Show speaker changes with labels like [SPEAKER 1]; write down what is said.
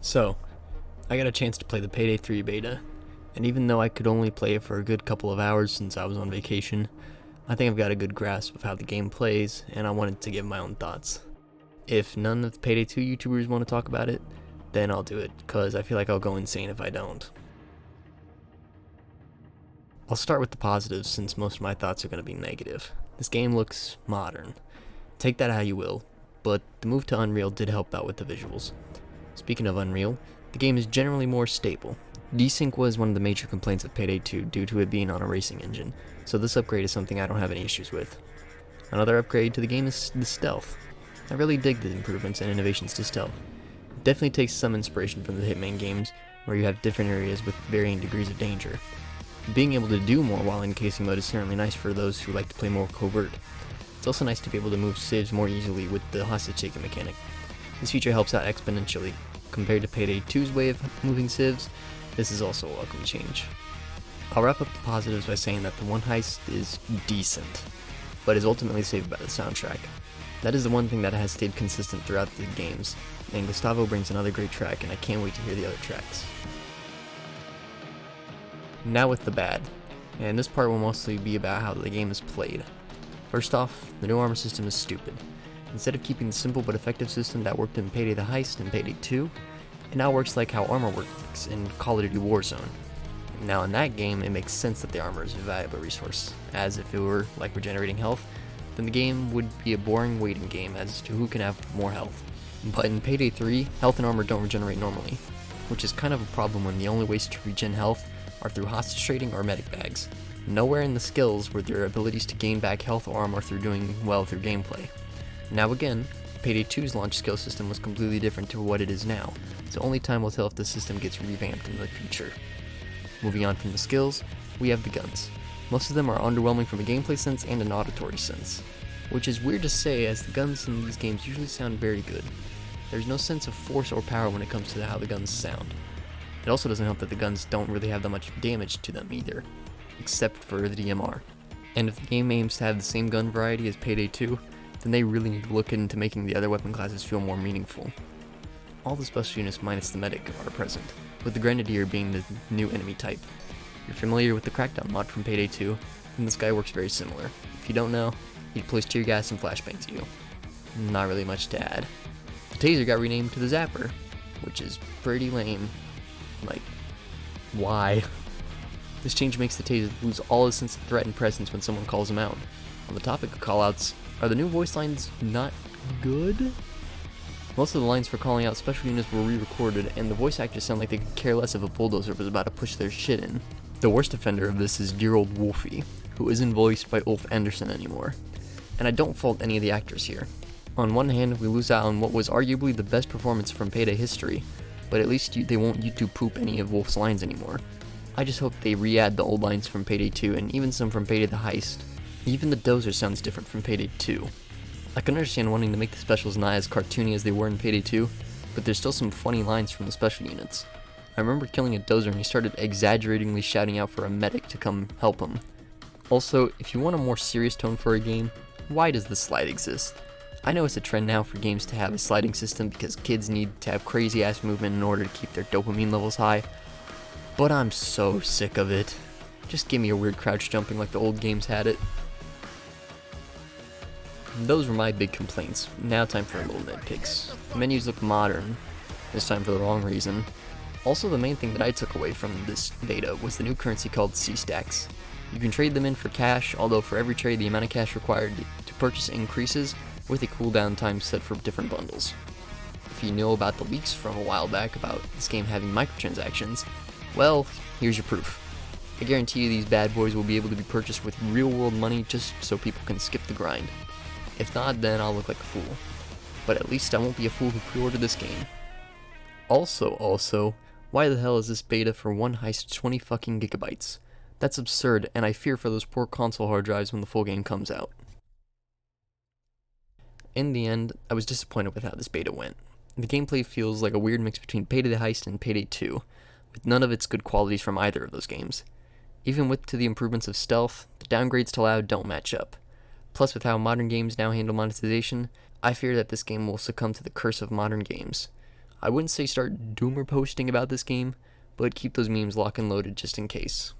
[SPEAKER 1] So, I got a chance to play the Payday 3 beta, and even though I could only play it for a good couple of hours since I was on vacation, I think I've got a good grasp of how the game plays, and I wanted to give my own thoughts. If none of the Payday 2 YouTubers want to talk about it, then I'll do it, cause I feel like I'll go insane if I don't. I'll start with the positives since most of my thoughts are going to be negative. This game looks modern. Take that how you will, but the move to Unreal did help out with the visuals. Speaking of Unreal, the game is generally more stable. Desync was one of the major complaints of Payday 2 due to it being on a racing engine, so this upgrade is something I don't have any issues with. Another upgrade to the game is the stealth. I really dig the improvements and innovations to stealth. It definitely takes some inspiration from the Hitman games, where you have different areas with varying degrees of danger. Being able to do more while in casing mode is certainly nice for those who like to play more covert. It's also nice to be able to move civs more easily with the hostage taking mechanic. This feature helps out exponentially. Compared to Payday 2's way of moving civs, this is also a welcome change. I'll wrap up the positives by saying that the one heist is decent, but is ultimately saved by the soundtrack. That is the one thing that has stayed consistent throughout the games, and Gustavo brings another great track, and I can't wait to hear the other tracks. Now with the bad, and this part will mostly be about how the game is played. First off, the new armor system is stupid. Instead of keeping the simple but effective system that worked in Payday the Heist and Payday 2, it now works like how armor works in Call of Duty Warzone. Now in that game, it makes sense that the armor is a valuable resource, as if it were like regenerating health, then the game would be a boring waiting game as to who can have more health. But in Payday 3, health and armor don't regenerate normally, which is kind of a problem when the only ways to regen health are through hostage trading or medic bags. Nowhere in the skills were there abilities to gain back health or armor through doing well through gameplay. Now again, Payday 2's launch skill system was completely different to what it is now, so only time will tell if the system gets revamped in the future. Moving on from the skills, we have the guns. Most of them are underwhelming from a gameplay sense and an auditory sense, which is weird to say as the guns in these games usually sound very good. There's no sense of force or power when it comes to how the guns sound. It also doesn't help that the guns don't really have that much damage to them either, except for the DMR. And if the game aims to have the same gun variety as Payday 2, then they really need to look into making the other weapon classes feel more meaningful. All the special units minus the medic are present, with the Grenadier being the new enemy type. If you're familiar with the Crackdown mod from Payday 2, then this guy works very similar. If you don't know, he deploys tear gas and flashbangs you. Not really much to add. The Taser got renamed to the Zapper, which is pretty lame. Like, why? This change makes the Taser lose all his sense of threat and presence when someone calls him out. On the topic of callouts, are the new voice lines not good? Most of the lines for calling out special units were re-recorded, and the voice actors sound like they could care less if a bulldozer was about to push their shit in. The worst offender of this is dear old Wolfie, who isn't voiced by Ulf Anderson anymore. And I don't fault any of the actors here. On one hand, we lose out on what was arguably the best performance from Payday history, but at least they won't YouTube poop any of Wolf's lines anymore. I just hope they re-add the old lines from Payday 2 and even some from Payday the Heist. Even the dozer sounds different from Payday 2. I can understand wanting to make the specials not as cartoony as they were in Payday 2, but there's still some funny lines from the special units. I remember killing a dozer and he started exaggeratingly shouting out for a medic to come help him. Also, if you want a more serious tone for a game, why does the slide exist? I know it's a trend now for games to have a sliding system because kids need to have crazy ass movement in order to keep their dopamine levels high, but I'm so sick of it. Just give me a weird crouch jumping like the old games had it. Those were my big complaints. Now time for a little Ned Picks. The menus look modern, this time for the wrong reason. Also, the main thing that I took away from this beta was the new currency called C-Stacks. You can trade them in for cash, although for every trade the amount of cash required to purchase increases, with a cooldown time set for different bundles. If you know about the leaks from a while back about this game having microtransactions, well, here's your proof. I guarantee you these bad boys will be able to be purchased with real world money just so people can skip the grind. If not, then I'll look like a fool. But at least I won't be a fool who pre-ordered this game. Also, why the hell is this beta for one heist 20 fucking gigabytes? That's absurd, and I fear for those poor console hard drives when the full game comes out. In the end, I was disappointed with how this beta went. The gameplay feels like a weird mix between Payday the Heist and Payday 2, with none of its good qualities from either of those games. Even with the improvements of stealth, the downgrades to loud don't match up. Plus, with how modern games now handle monetization, I fear that this game will succumb to the curse of modern games. I wouldn't say start doomer posting about this game, but keep those memes locked and loaded just in case.